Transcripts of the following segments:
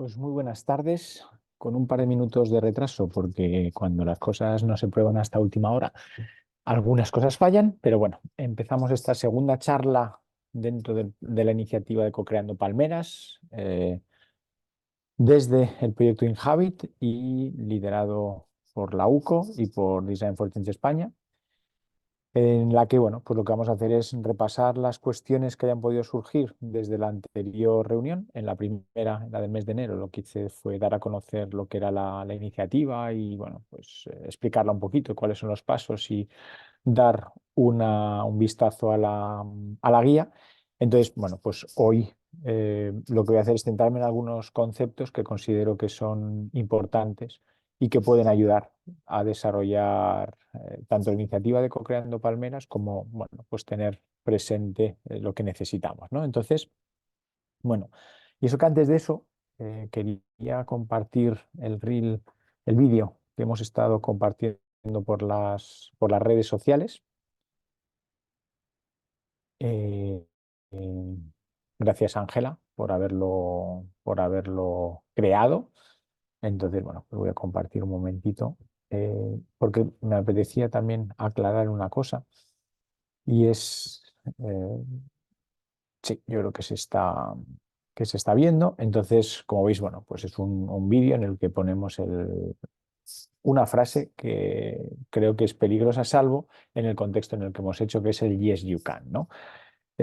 Pues muy buenas tardes, con un par de minutos de retraso, porque cuando las cosas no se prueban hasta última hora, algunas cosas fallan, pero bueno, empezamos esta segunda charla dentro de la iniciativa de Co-Creando Palmeras, desde el proyecto Inhabit y liderado por la UCO y por Design for Change España, en la que, bueno, pues lo que vamos a hacer es repasar las cuestiones que hayan podido surgir desde la anterior reunión. En la primera, en la del mes de enero, lo que hice fue dar a conocer lo que era la iniciativa y, bueno, pues explicarla un poquito, cuáles son los pasos y dar un vistazo a la guía. Entonces, bueno, pues hoy lo que voy a hacer es centrarme en algunos conceptos que considero que son importantes y que pueden ayudar a desarrollar tanto la iniciativa de Co-Creando Palmeras como, bueno, pues tener presente lo que necesitamos, ¿no? Entonces, bueno, y eso que antes de eso quería compartir el vídeo que hemos estado compartiendo por las redes sociales. Eh, eh, Gracias, Ángela, por haberlo creado. Entonces, bueno, pues voy a compartir un momentito, porque me apetecía también aclarar una cosa, y es, sí, yo creo que se está viendo. Entonces, como veis, bueno, pues es un vídeo en el que ponemos una frase que creo que es peligrosa, salvo en el contexto en el que hemos hecho, que es el Yes, you can, ¿no?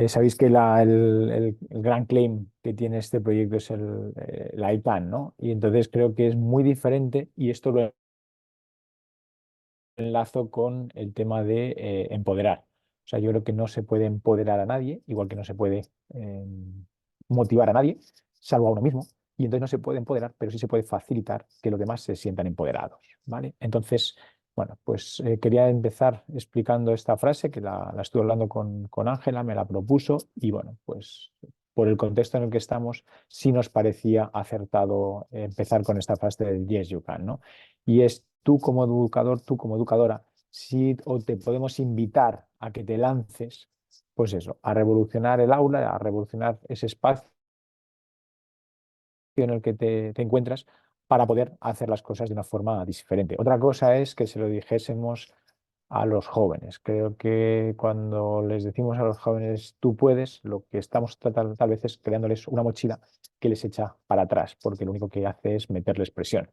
Sabéis que el gran claim que tiene este proyecto es el I can, ¿no? Y entonces creo que es muy diferente, y esto lo enlazo con el tema de empoderar. O sea, yo creo que no se puede empoderar a nadie, igual que no se puede motivar a nadie, salvo a uno mismo. Y entonces no se puede empoderar, pero sí se puede facilitar que los demás se sientan empoderados, ¿vale? Entonces, bueno, pues quería empezar explicando esta frase que la estuve hablando con Ángela, me la propuso y, bueno, pues por el contexto en el que estamos, sí nos parecía acertado empezar con esta frase del Yes, you can, ¿no? Y es tú como educador, tú como educadora, si o te podemos invitar a que te lances, pues eso, a revolucionar el aula, a revolucionar ese espacio en el que te encuentras para poder hacer las cosas de una forma diferente. Otra cosa es que se lo dijésemos a los jóvenes. Creo que cuando les decimos a los jóvenes tú puedes, lo que estamos tratando tal vez es creándoles una mochila que les echa para atrás, porque lo único que hace es meterles presión.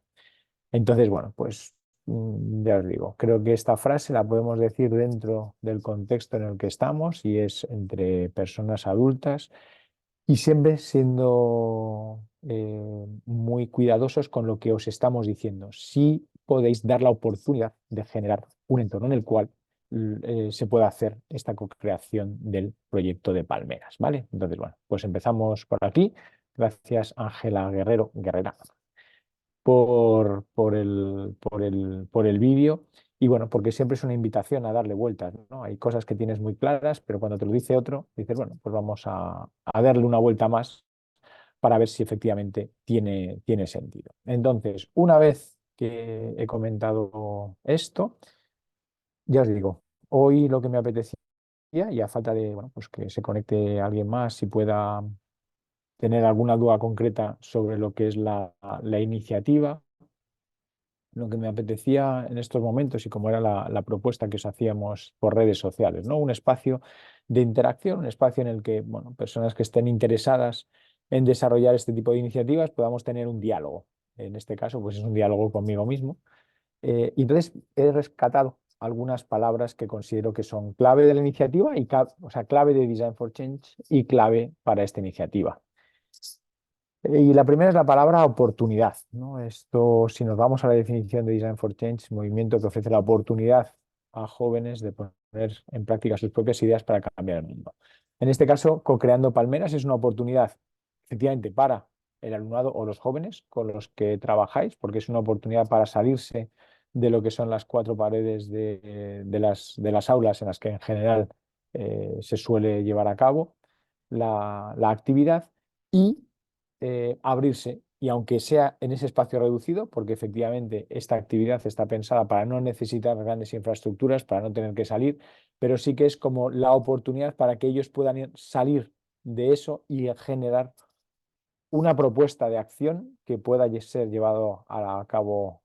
Entonces, bueno, pues ya os digo, creo que esta frase la podemos decir dentro del contexto en el que estamos, y es entre personas adultas, y siempre siendo muy cuidadosos con lo que os estamos diciendo. Si podéis dar la oportunidad de generar un entorno en el cual se pueda hacer esta co-creación del proyecto de Palmeras, ¿vale? Entonces, bueno, pues empezamos por aquí. Gracias, Ángela Guerrera, por el vídeo. Y bueno, porque siempre es una invitación a darle vueltas, ¿no? Hay cosas que tienes muy claras, pero cuando te lo dice otro, dices, bueno, pues vamos a darle una vuelta más para ver si efectivamente tiene sentido. Entonces, una vez que he comentado esto, ya os digo, hoy lo que me apetecía, y a falta de, bueno, pues que se conecte alguien más y pueda tener alguna duda concreta sobre lo que es la iniciativa, lo que me apetecía en estos momentos, y como era la propuesta que os hacíamos por redes sociales, ¿no? Un espacio de interacción, un espacio en el que, bueno, personas que estén interesadas en desarrollar este tipo de iniciativas podamos tener un diálogo. En este caso, pues es un diálogo conmigo mismo. Y entonces he rescatado algunas palabras que considero que son clave de la iniciativa, o sea, clave de Design for Change y clave para esta iniciativa. Y la primera es la palabra oportunidad, ¿no? Esto, si nos vamos a la definición de Design for Change, movimiento que ofrece la oportunidad a jóvenes de poner en práctica sus propias ideas para cambiar el mundo. En este caso, Co-Creando Palmeras es una oportunidad, efectivamente, para el alumnado o los jóvenes con los que trabajáis, porque es una oportunidad para salirse de lo que son las cuatro paredes de las aulas en las que en general se suele llevar a cabo la actividad, y abrirse. Y aunque sea en ese espacio reducido, porque efectivamente esta actividad está pensada para no necesitar grandes infraestructuras, para no tener que salir, pero sí que es como la oportunidad para que ellos puedan salir de eso y generar una propuesta de acción que pueda ser llevado a cabo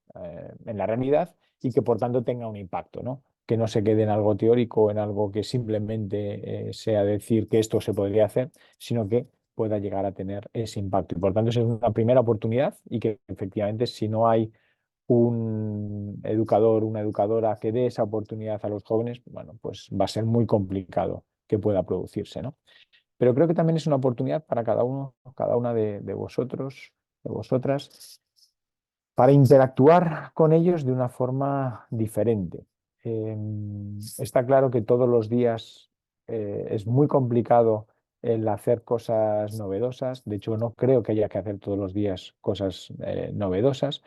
en la realidad y que por tanto tenga un impacto, ¿no? Que no se quede en algo teórico, en algo que simplemente sea decir que esto se podría hacer, sino que pueda llegar a tener ese impacto. Y por tanto, esa es una primera oportunidad y que efectivamente si no hay un educador, una educadora que dé esa oportunidad a los jóvenes, bueno, pues va a ser muy complicado que pueda producirse, ¿no? Pero creo que también es una oportunidad para cada uno, cada una de vosotros, de vosotras, para interactuar con ellos de una forma diferente. Está claro que todos los días es muy complicado el hacer cosas novedosas. De hecho, no creo que haya que hacer todos los días cosas novedosas,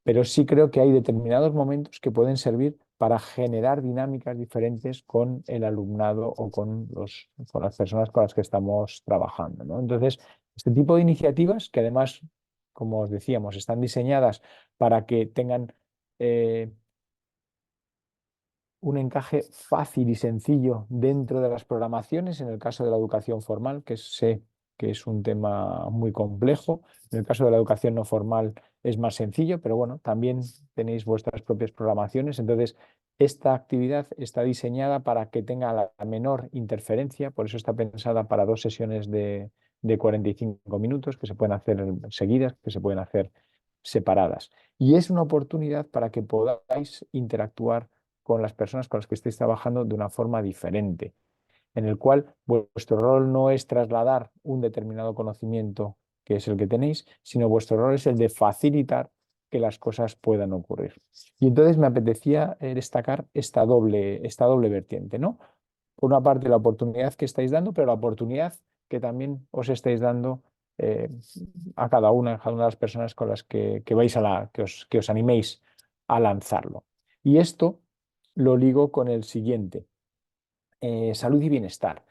pero sí creo que hay determinados momentos que pueden servir para generar dinámicas diferentes con el alumnado o con las personas con las que estamos trabajando, ¿no? Entonces, este tipo de iniciativas, que además, como os decíamos, están diseñadas para que tengan eh, un encaje fácil y sencillo dentro de las programaciones, en el caso de la educación formal, que sé que es un tema muy complejo. En el caso de la educación no formal es más sencillo, pero bueno, también tenéis vuestras propias programaciones. Entonces, esta actividad está diseñada para que tenga la menor interferencia, por eso está pensada para dos sesiones de 45 minutos, que se pueden hacer seguidas, que se pueden hacer separadas. Y es una oportunidad para que podáis interactuar con las personas con las que estéis trabajando de una forma diferente, en el cual vuestro rol no es trasladar un determinado conocimiento que es el que tenéis, sino vuestro rol es el de facilitar que las cosas puedan ocurrir. Y entonces me apetecía destacar esta doble vertiente, ¿no? Por una parte, la oportunidad que estáis dando, pero la oportunidad que también os estáis dando eh, a cada una de las personas con las que vais que os animéis a lanzarlo. Y esto lo ligo con el siguiente, salud y bienestar.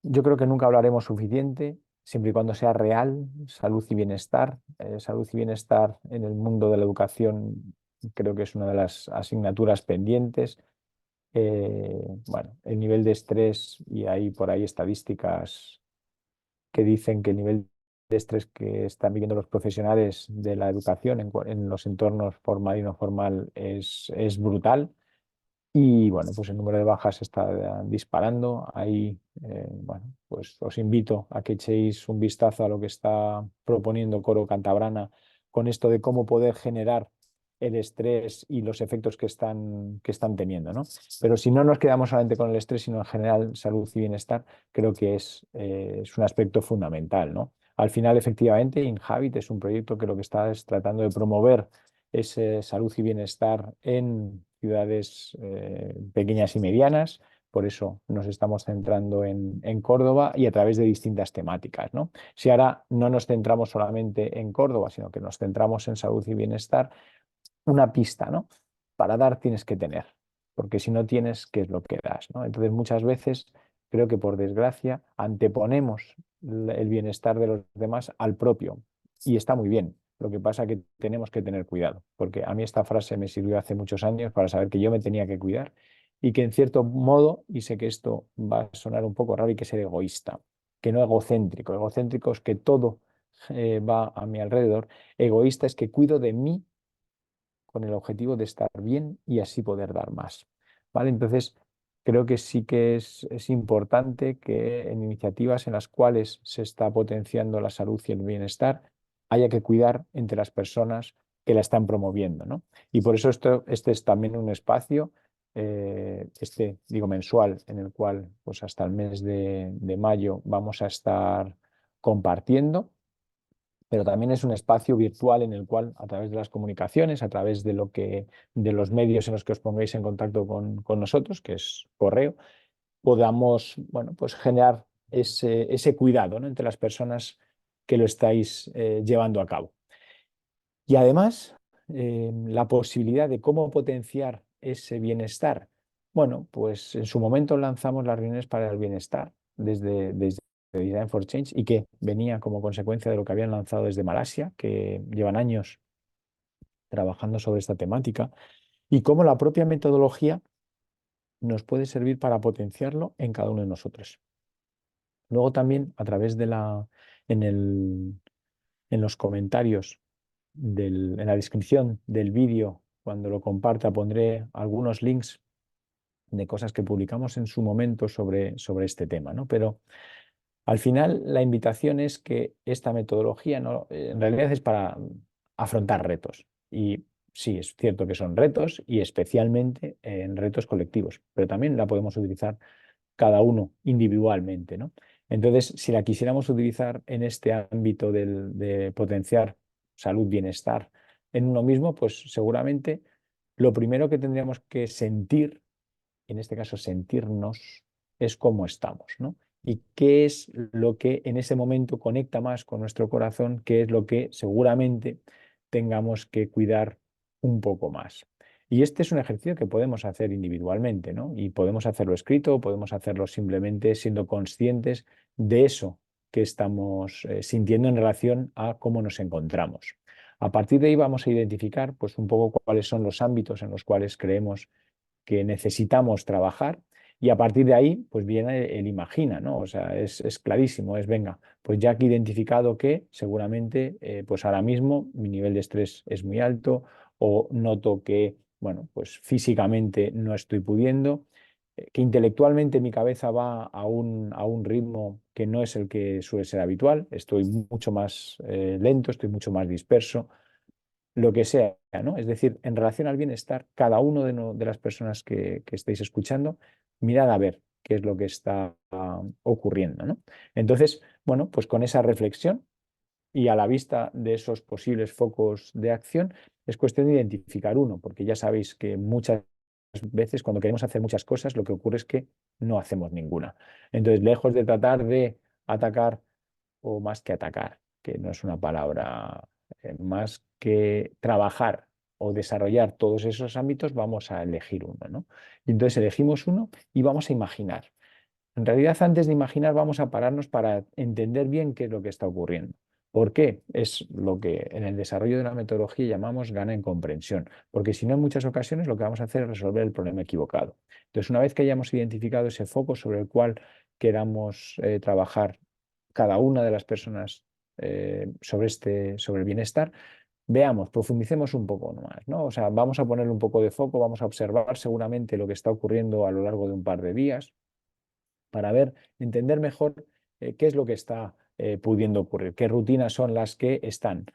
Yo creo que nunca hablaremos suficiente, siempre y cuando sea real, salud y bienestar. Salud y bienestar en el mundo de la educación creo que es una de las asignaturas pendientes. Bueno, el nivel de estrés, y hay por ahí estadísticas que dicen que el nivel de estrés que están viviendo los profesionales de la educación en los entornos formal y no formal es brutal. Y bueno, pues el número de bajas está disparando. Ahí, bueno, pues os invito a que echéis un vistazo a lo que está proponiendo Coro Cantabrana con esto de cómo poder generar el estrés y los efectos que están teniendo, ¿no? Pero si no nos quedamos solamente con el estrés, sino en general salud y bienestar, creo que es un aspecto fundamental, ¿no? Al final, efectivamente, Inhabit es un proyecto que lo que está es tratando de promover ese salud y bienestar en ciudades pequeñas y medianas. Por eso nos estamos centrando en Córdoba y a través de distintas temáticas, ¿no? Si ahora no nos centramos solamente en Córdoba, sino que nos centramos en salud y bienestar, una pista, ¿no? Para dar tienes que tener, porque si no tienes, ¿qué es lo que das, ¿no? Entonces muchas veces creo que por desgracia anteponemos el bienestar de los demás al propio y está muy bien. Lo que pasa es que tenemos que tener cuidado, porque a mí esta frase me sirvió hace muchos años para saber que yo me tenía que cuidar y que en cierto modo, y sé que esto va a sonar un poco raro, hay que ser egoísta, que no egocéntrico. Egocéntrico es que todo va a mi alrededor. Egoísta es que cuido de mí con el objetivo de estar bien y así poder dar más. ¿Vale? Entonces, creo que sí que es importante que en iniciativas en las cuales se está potenciando la salud y el bienestar, haya que cuidar entre las personas que la están promoviendo, ¿no? Y por eso este es también un espacio, digo, mensual, en el cual pues hasta el mes de mayo vamos a estar compartiendo, pero también es un espacio virtual en el cual, a través de las comunicaciones, a través de los medios en los que os pongáis en contacto con nosotros, que es correo, podamos, bueno, pues generar ese cuidado, ¿no? Entre las personas que lo estáis llevando a cabo. Y además, la posibilidad de cómo potenciar ese bienestar. Bueno, pues en su momento lanzamos las reuniones para el bienestar desde Design for Change y que venía como consecuencia de lo que habían lanzado desde Malasia, que llevan años trabajando sobre esta temática, y cómo la propia metodología nos puede servir para potenciarlo en cada uno de nosotros. Luego también a través de en el en los comentarios en la descripción del vídeo, cuando lo comparta, pondré algunos links de cosas que publicamos en su momento sobre este tema, ¿no? Pero al final la invitación es que esta metodología no, en realidad es para afrontar retos. Y sí, es cierto que son retos y especialmente en retos colectivos, pero también la podemos utilizar cada uno individualmente, ¿no? Entonces, si la quisiéramos utilizar en este ámbito de potenciar salud, bienestar en uno mismo, pues seguramente lo primero que tendríamos que sentir, en este caso sentirnos, es cómo estamos, ¿no? Y qué es lo que en ese momento conecta más con nuestro corazón, qué es lo que seguramente tengamos que cuidar un poco más. Y este es un ejercicio que podemos hacer individualmente, ¿no? Y podemos hacerlo escrito, podemos hacerlo simplemente siendo conscientes de eso que estamos sintiendo en relación a cómo nos encontramos. A partir de ahí vamos a identificar, pues, un poco cuáles son los ámbitos en los cuales creemos que necesitamos trabajar, y a partir de ahí pues viene el imagina, ¿no? O sea, es clarísimo, es venga, pues ya que he identificado que seguramente pues ahora mismo mi nivel de estrés es muy alto, o noto que, bueno, pues físicamente no estoy pudiendo, que intelectualmente mi cabeza va a un ritmo que no es el que suele ser habitual, estoy mucho más lento, estoy mucho más disperso, lo que sea, ¿no? Es decir, en relación al bienestar, cada uno de las personas que estéis escuchando, mirad a ver qué es lo que está ocurriendo, ¿no? Entonces, bueno, pues con esa reflexión y a la vista de esos posibles focos de acción, es cuestión de identificar uno, porque ya sabéis que muchas veces cuando queremos hacer muchas cosas, lo que ocurre es que no hacemos ninguna. Entonces, lejos de tratar de atacar, o más que atacar, que no es una palabra, más que trabajar o desarrollar todos esos ámbitos, vamos a elegir uno, ¿no? Y entonces elegimos uno y vamos a imaginar. En realidad, antes de imaginar, vamos a pararnos para entender bien qué es lo que está ocurriendo. ¿Por qué? Es lo que en el desarrollo de la metodología llamamos gana en comprensión, porque si no, en muchas ocasiones lo que vamos a hacer es resolver el problema equivocado. Entonces, una vez que hayamos identificado ese foco sobre el cual queramos trabajar cada una de las personas sobre el bienestar, veamos, profundicemos un poco más, ¿no? O sea, vamos a ponerle un poco de foco, vamos a observar seguramente lo que está ocurriendo a lo largo de un par de días para ver, entender mejor qué es lo que está pudiendo ocurrir, qué rutinas son las que están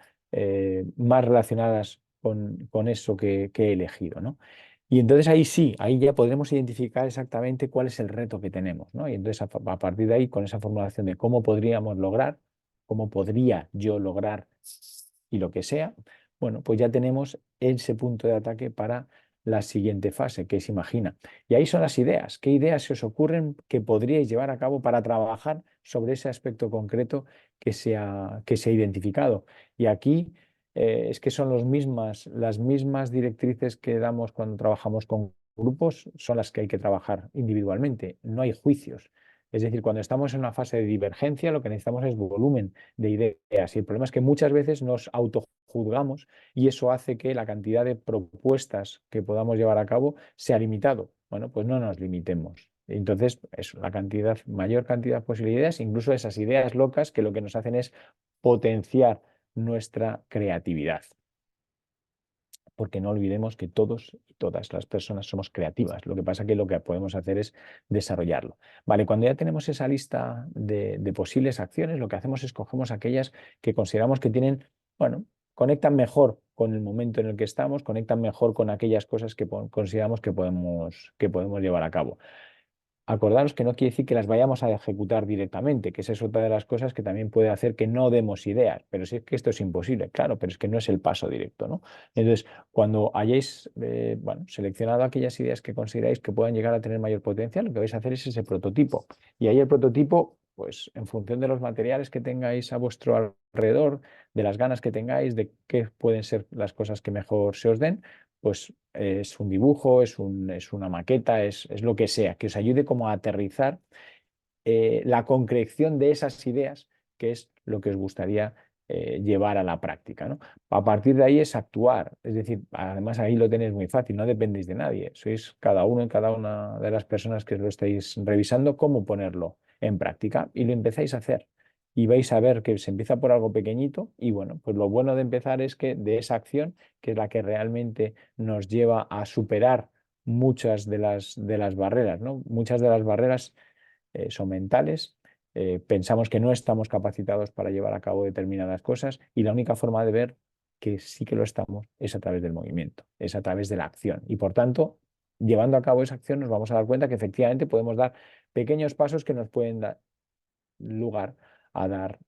más relacionadas con eso que he elegido, ¿no? Y entonces ahí sí, ahí ya podremos identificar exactamente cuál es el reto que tenemos, ¿no? Y entonces a partir de ahí, con esa formulación de cómo podríamos lograr, cómo podría yo lograr y lo que sea, bueno, pues ya tenemos ese punto de ataque para la siguiente fase, que es imagina. Y ahí son las ideas. ¿Qué ideas se os ocurren que podríais llevar a cabo para trabajar sobre ese aspecto concreto que se ha identificado? Y aquí es que son las mismas directrices que damos cuando trabajamos con grupos, son las que hay que trabajar individualmente. No hay juicios. Es decir, cuando estamos en una fase de divergencia, lo que necesitamos es volumen de ideas. Y el problema es que muchas veces nos autojuzgamos y eso hace que la cantidad de propuestas que podamos llevar a cabo sea limitado. Bueno, pues no nos limitemos. Entonces, eso, mayor cantidad de posibilidades, incluso esas ideas locas que lo que nos hacen es potenciar nuestra creatividad. Porque no olvidemos que todos y todas las personas somos creativas. Lo que pasa es que lo que podemos hacer es desarrollarlo. Vale, cuando ya tenemos esa lista de posibles acciones, lo que hacemos es cogemos aquellas que consideramos que tienen, bueno, conectan mejor con el momento en el que estamos, conectan mejor con aquellas cosas que consideramos que podemos llevar a cabo. Acordaros que no quiere decir que las vayamos a ejecutar directamente, que esa es otra de las cosas que también puede hacer que no demos ideas. Pero si es que esto es imposible, claro, pero es que no es el paso directo, ¿no? Entonces, cuando hayáis bueno, seleccionado aquellas ideas que consideráis que puedan llegar a tener mayor potencial, lo que vais a hacer es ese prototipo. Y ahí el prototipo, pues en función de los materiales que tengáis a vuestro alrededor, de las ganas que tengáis, de qué pueden ser las cosas que mejor se os den, pues es un dibujo, es una maqueta, es lo que sea, que os ayude como a aterrizar la concreción de esas ideas, que es lo que os gustaría llevar a la práctica, ¿no? A partir de ahí es actuar, es decir, además ahí lo tenéis muy fácil, no dependéis de nadie, sois cada uno y cada una de las personas que lo estáis revisando cómo ponerlo en práctica y lo empezáis a hacer. y vais a ver que se empieza por algo pequeñito y bueno, pues lo bueno de empezar es que de esa acción, que es la que realmente nos lleva a superar muchas de las barreras, ¿no? Muchas de las barreras son mentales. Pensamos que no estamos capacitados para llevar a cabo determinadas cosas y la única forma de ver que sí que lo estamos es a través del movimiento, es a través de la acción. Y por tanto, llevando a cabo esa acción nos vamos a dar cuenta que efectivamente podemos dar pequeños pasos que nos pueden dar lugar a dar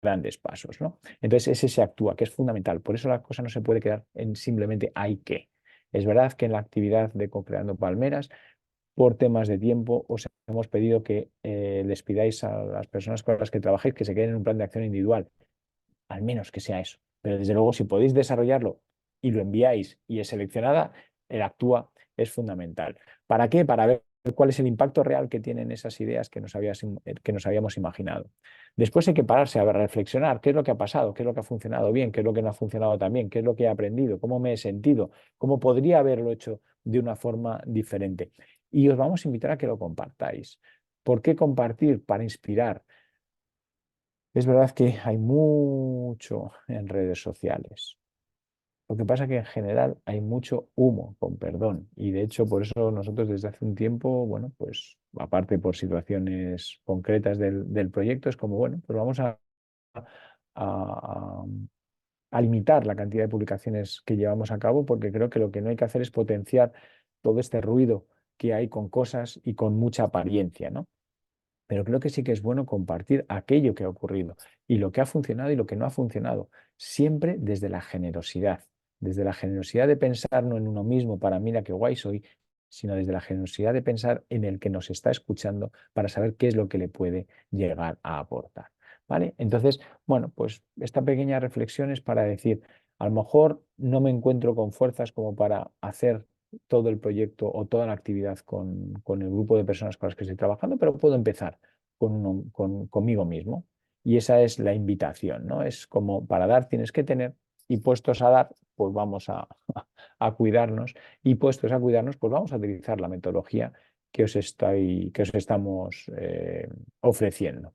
grandes pasos, ¿no? Entonces ese se actúa, que es fundamental. Por eso la cosa no se puede quedar en simplemente hay que. Es verdad que en la actividad de Co-Creando Palmeras, por temas de tiempo, os hemos pedido que les pidáis a las personas con las que trabajéis que se queden en un plan de acción individual, al menos que sea eso. Pero desde luego, si podéis desarrollarlo y lo enviáis y es seleccionada, el actúa es fundamental. ¿Para qué? Para ver cuál es el impacto real que tienen esas ideas que nos habíamos imaginado. Después hay que pararse a reflexionar qué es lo que ha pasado, qué es lo que ha funcionado bien, qué es lo que no ha funcionado tan bien, qué es lo que he aprendido, cómo me he sentido, cómo podría haberlo hecho de una forma diferente. Y os vamos a invitar a que lo compartáis. ¿Por qué compartir? Para inspirar. Es verdad que hay mucho en redes sociales. Lo que pasa es que en general hay mucho humo, con perdón. Y de hecho, por eso nosotros desde hace un tiempo, bueno, pues aparte por situaciones concretas del proyecto, es como, bueno, pues vamos a, a limitar la cantidad de publicaciones que llevamos a cabo, porque creo que lo que no hay que hacer es potenciar todo este ruido que hay con cosas y con mucha apariencia, ¿no? Pero creo que sí que es bueno compartir aquello que ha ocurrido y lo que ha funcionado y lo que no ha funcionado, siempre desde la generosidad de pensar no en uno mismo para mira qué guay soy, sino desde la generosidad de pensar en el que nos está escuchando para saber qué es lo que le puede llegar a aportar. ¿Vale? Entonces, bueno, pues esta pequeña reflexión es para decir, a lo mejor no me encuentro con fuerzas como para hacer todo el proyecto o toda la actividad con el grupo de personas con las que estoy trabajando, pero puedo empezar conmigo mismo. Y esa es la invitación, ¿no? Es como para dar tienes que tener y puestos a dar, pues vamos a cuidarnos y puestos a cuidarnos, pues vamos a utilizar la metodología que os estamos ofreciendo.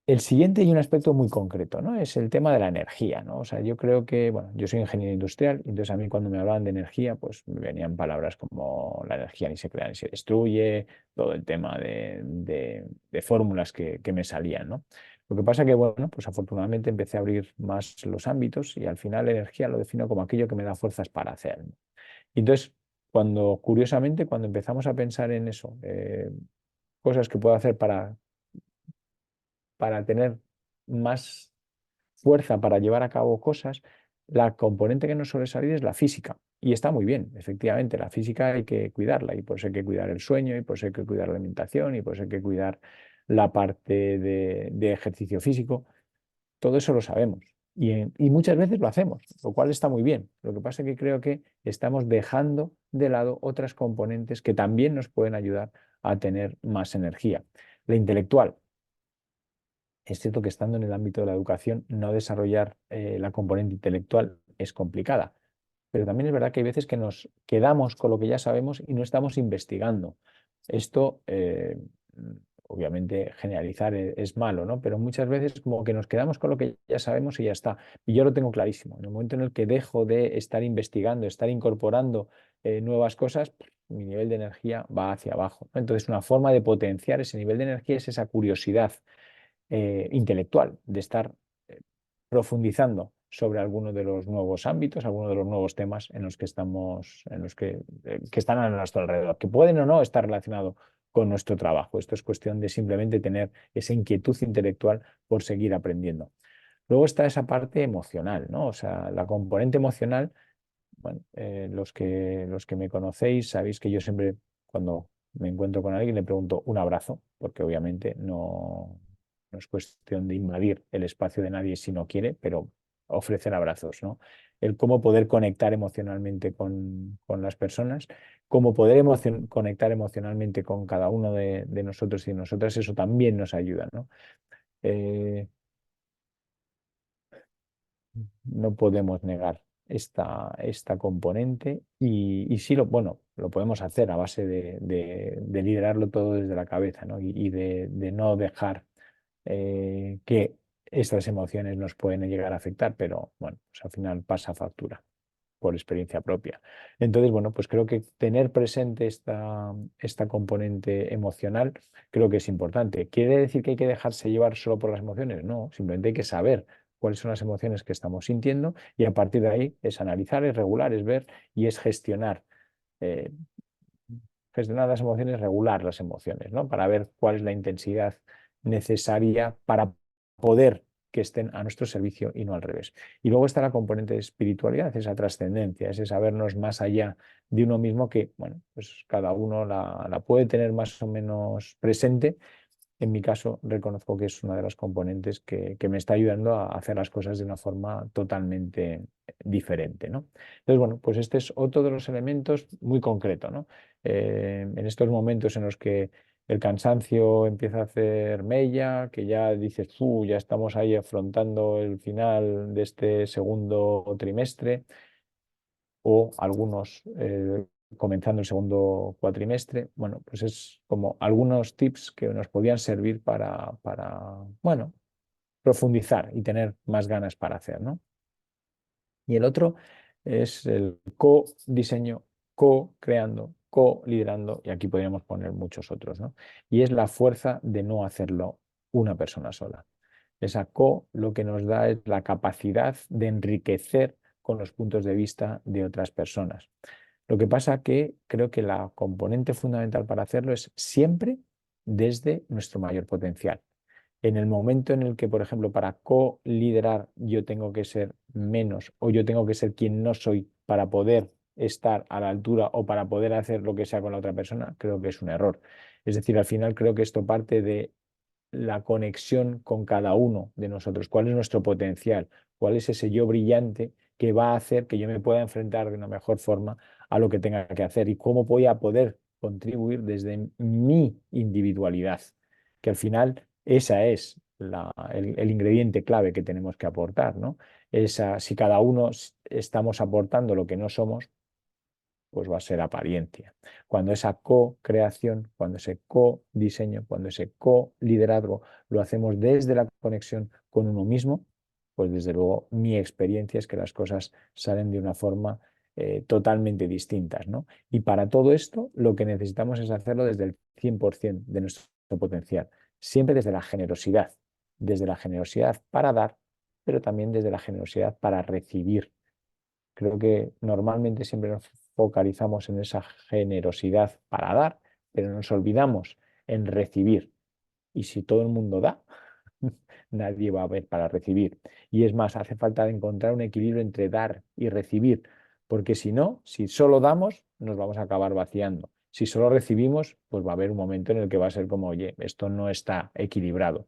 El siguiente y un aspecto muy concreto, ¿no? Es el tema de la energía, ¿no? O sea, yo creo que, bueno, yo soy ingeniero industrial, y entonces a mí cuando me hablaban de energía, pues me venían palabras como la energía ni se crea ni se destruye, todo el tema de fórmulas que me salían, ¿no? Lo que pasa que, bueno, pues afortunadamente empecé a abrir más los ámbitos y al final la energía lo defino como aquello que me da fuerzas para hacer, ¿no? Y entonces, curiosamente, cuando empezamos a pensar en eso, cosas que puedo hacer para tener más fuerza para llevar a cabo cosas, la componente que nos suele salir es la física. Y está muy bien, efectivamente, la física hay que cuidarla y por eso hay que cuidar el sueño y por eso hay que cuidar la alimentación y por eso hay que cuidar la parte de ejercicio físico. Todo eso lo sabemos y muchas veces lo hacemos, lo cual está muy bien. Lo que pasa es que creo que estamos dejando de lado otras componentes que también nos pueden ayudar a tener más energía. La intelectual, es cierto que estando en el ámbito de la educación, no desarrollar la componente intelectual es complicada, pero también es verdad que hay veces que nos quedamos con lo que ya sabemos y no estamos investigando. Esto, obviamente, generalizar es malo, ¿no? Pero muchas veces como que nos quedamos con lo que ya sabemos y ya está. Y yo lo tengo clarísimo. En el momento en el que dejo de estar investigando, estar incorporando nuevas cosas, mi nivel de energía va hacia abajo, ¿no? Entonces, una forma de potenciar ese nivel de energía es esa curiosidad intelectual, de estar profundizando sobre alguno de los nuevos ámbitos, alguno de los nuevos temas en los que estamos, que están a nuestro alrededor, que pueden o no estar relacionados con nuestro trabajo. Esto es cuestión de simplemente tener esa inquietud intelectual por seguir aprendiendo. Luego está esa parte emocional, ¿no? O sea, la componente emocional, bueno, los que me conocéis sabéis que yo siempre cuando me encuentro con alguien le pregunto un abrazo, porque obviamente no es cuestión de invadir el espacio de nadie si no quiere, pero ofrecer abrazos, ¿no? El cómo poder conectar emocionalmente con las personas, cómo poder conectar emocionalmente con cada uno de nosotros y de nosotras, eso también nos ayuda, ¿no? Eh, no podemos negar esta componente y sí, bueno, lo podemos hacer a base de liderarlo todo desde la cabeza, ¿no? Y de no dejar que estas emociones nos pueden llegar a afectar, pero bueno, pues al final pasa factura por experiencia propia. Entonces, bueno, pues creo que tener presente esta componente emocional creo que es importante. ¿Quiere decir que hay que dejarse llevar solo por las emociones? No, simplemente hay que saber cuáles son las emociones que estamos sintiendo y a partir de ahí es analizar, es regular, es ver y es eh, gestionar las emociones, regular las emociones, ¿no? Para ver cuál es la intensidad necesaria para poder que estén a nuestro servicio y no al revés. Y luego está la componente de espiritualidad, esa trascendencia, ese sabernos más allá de uno mismo que, bueno, pues cada uno la puede tener más o menos presente. En mi caso, reconozco que es una de las componentes que me está ayudando a hacer las cosas de una forma totalmente diferente, ¿no? Entonces, bueno, pues este es otro de los elementos muy concreto, ¿no? En estos momentos en los que el cansancio empieza a hacer mella, que ya dices, ya estamos ahí afrontando el final de este segundo trimestre, o algunos comenzando el segundo cuatrimestre. Bueno, pues es como algunos tips que nos podían servir bueno, profundizar y tener más ganas para hacer, ¿no? Y el otro es el co-diseño, co-creando, co-liderando, y aquí podríamos poner muchos otros, ¿no? Y es la fuerza de no hacerlo una persona sola. Esa co lo que nos da es la capacidad de enriquecer con los puntos de vista de otras personas. Lo que pasa que creo que la componente fundamental para hacerlo es siempre desde nuestro mayor potencial. En el momento en el que, por ejemplo, para co-liderar yo tengo que ser menos o yo tengo que ser quien no soy para poder estar a la altura o para poder hacer lo que sea con la otra persona, creo que es un error. Es decir, al final creo que esto parte de la conexión con cada uno de nosotros, cuál es nuestro potencial, cuál es ese yo brillante que va a hacer que yo me pueda enfrentar de una mejor forma a lo que tenga que hacer y cómo voy a poder contribuir desde mi individualidad, que al final esa es el ingrediente clave que tenemos que aportar, ¿no? Si cada uno estamos aportando lo que no somos, pues va a ser apariencia. Cuando esa co-creación, cuando ese co-diseño, cuando ese co-liderazgo lo hacemos desde la conexión con uno mismo, pues desde luego mi experiencia es que las cosas salen de una forma totalmente distintas, ¿no? Y para todo esto lo que necesitamos es hacerlo desde el 100% de nuestro potencial, siempre desde la generosidad para dar, pero también desde la generosidad para recibir. Creo que normalmente siempre nos focalizamos en esa generosidad para dar, pero nos olvidamos en recibir. Y si todo el mundo da, nadie va a haber para recibir. Y es más, hace falta encontrar un equilibrio entre dar y recibir, porque si no, si solo damos, nos vamos a acabar vaciando. Si solo recibimos, pues va a haber un momento en el que va a ser como, oye, esto no está equilibrado.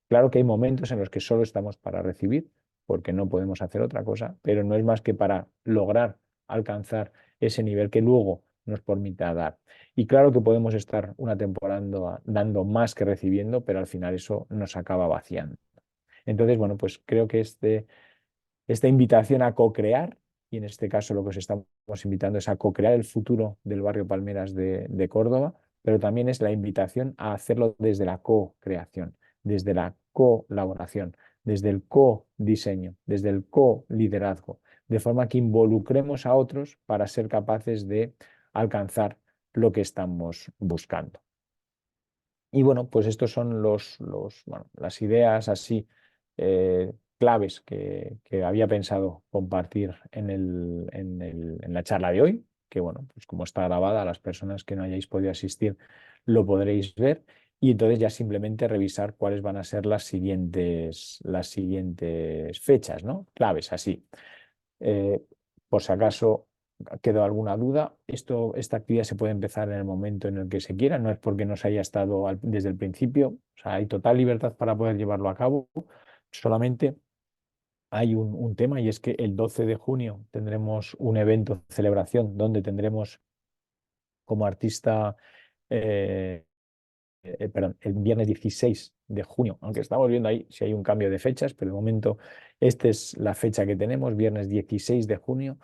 Claro que hay momentos en los que solo estamos para recibir, porque no podemos hacer otra cosa, pero no es más que para lograr alcanzar ese nivel que luego nos permita dar. Y claro que podemos estar una temporada dando más que recibiendo, pero al final eso nos acaba vaciando. Entonces, bueno, pues creo que esta invitación a co-crear, y en este caso lo que os estamos invitando es a co-crear el futuro del barrio Palmeras de Córdoba, pero también es la invitación a hacerlo desde la co-creación, desde la colaboración, desde el co-diseño, desde el co-liderazgo, de forma que involucremos a otros para ser capaces de alcanzar lo que estamos buscando. Y bueno, pues estos son bueno, las ideas así claves que había pensado compartir en la charla de hoy, que bueno, pues como está grabada, las personas que no hayáis podido asistir lo podréis ver y entonces ya simplemente revisar cuáles van a ser las siguientes fechas, ¿no? Claves así. Eh, por si acaso quedó alguna duda, esta actividad se puede empezar en el momento en el que se quiera, no es porque nos haya estado desde el principio, o sea, hay total libertad para poder llevarlo a cabo, solamente hay un tema y es que el 12 de junio tendremos un evento, celebración, donde tendremos como artista perdón, el viernes 16 de junio, aunque estamos viendo ahí si hay un cambio de fechas, pero de momento esta es la fecha que tenemos, viernes 16 de junio,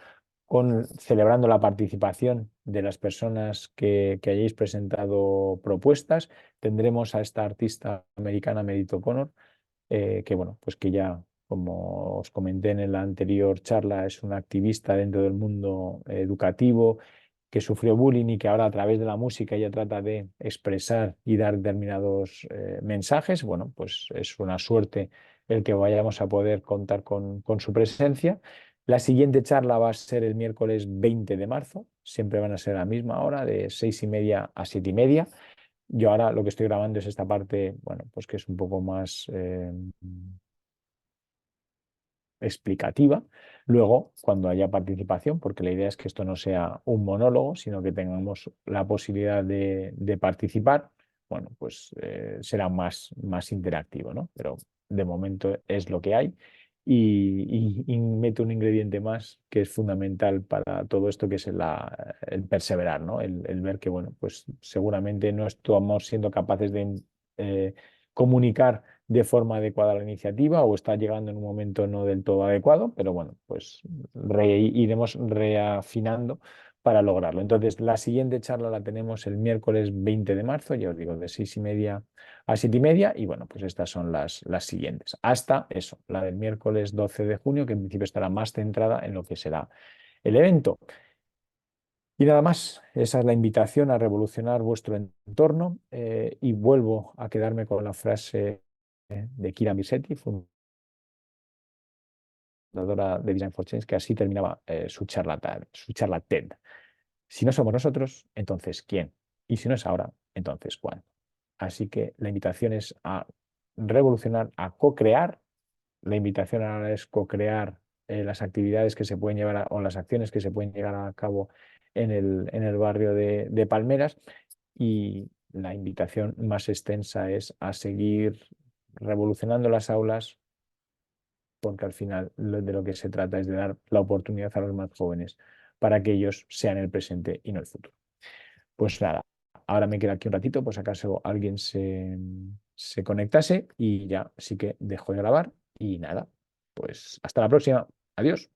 celebrando la participación de las personas que hayáis presentado propuestas. Tendremos a esta artista americana, Meredith O'Connor, que bueno, pues que ya, como os comenté en la anterior charla, es una activista dentro del mundo educativo, que sufrió bullying y que ahora a través de la música ella trata de expresar y dar determinados mensajes. Bueno, pues es una suerte el que vayamos a poder contar con su presencia. La siguiente charla va a ser el miércoles 20 de marzo, siempre van a ser a la misma hora, de 6:30 a 7:30. Yo ahora lo que estoy grabando es esta parte, bueno, pues que es un poco más explicativa. Luego, cuando haya participación, porque la idea es que esto no sea un monólogo, sino que tengamos la posibilidad de participar, bueno, pues será más interactivo, ¿no? Pero de momento es lo que hay. Y meto un ingrediente más que es fundamental para todo esto, que es el perseverar, ¿no? El ver que, bueno, pues seguramente no estamos siendo capaces de comunicar de forma adecuada la iniciativa o está llegando en un momento no del todo adecuado, pero bueno, pues iremos reafinando para lograrlo. Entonces, la siguiente charla la tenemos el miércoles 20 de marzo, ya os digo, de 6:30 a 7:30, y bueno, pues estas son las siguientes. Hasta eso, la del miércoles 12 de junio, que en principio estará más centrada en lo que será el evento. Y nada más, esa es la invitación a revolucionar vuestro entorno, y vuelvo a quedarme con la frase de Kira Misetti, fundadora de Design for Change, que así terminaba su charla TED. Si no somos nosotros, entonces ¿quién? Y si no es ahora, entonces ¿cuándo? Así que la invitación es a revolucionar, a co-crear. La invitación ahora es co-crear las actividades que se pueden llevar o las acciones que se pueden llevar a cabo en el barrio de Palmeras. Y la invitación más extensa es a seguir revolucionando las aulas, porque al final de lo que se trata es de dar la oportunidad a los más jóvenes para que ellos sean el presente y no el futuro. Pues nada, ahora me queda aquí un ratito, pues acaso alguien se conectase y ya sí que dejo de grabar y nada, pues hasta la próxima. Adiós.